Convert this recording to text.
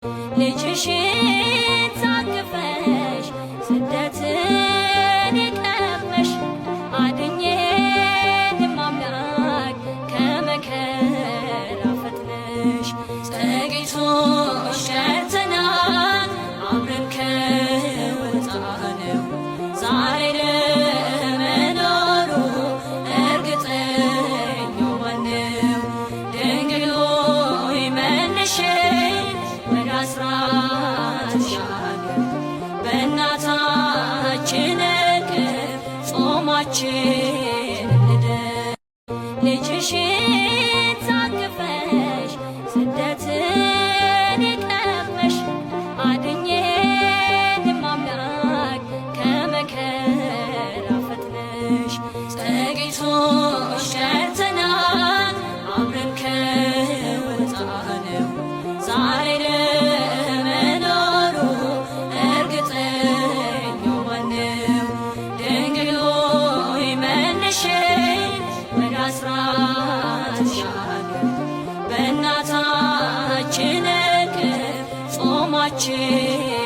ልጅሽን ታቅፈሽ ስደትን የቀመሽ አድኜንም አምላክ ከመከራ ፈጥነሽ ዘግይቶሽ ሸርተናል አብረን ከወጣነው ዛሬ ለመኖሩ እርግጠኛው ማነው? ድንግል ሆይ መልሽኝ ወደ አስራትሽ በእናታችን እቅፍ ጾማችን እንደር ልጅሽን ታቅፈሽ ስደትን የቀመሽ አድኜንም አምላክ ከመከራ ፈጥነሽ ዘግይቶሽ ሸርተናል አብረን ከወጣነው ዛሬ ለመኖሩ እርግጠኛው ማነው? ድንግል ሆይ መልሽኝ ወደ አስራትሽ በእናታችን እቅፍ ጾማችን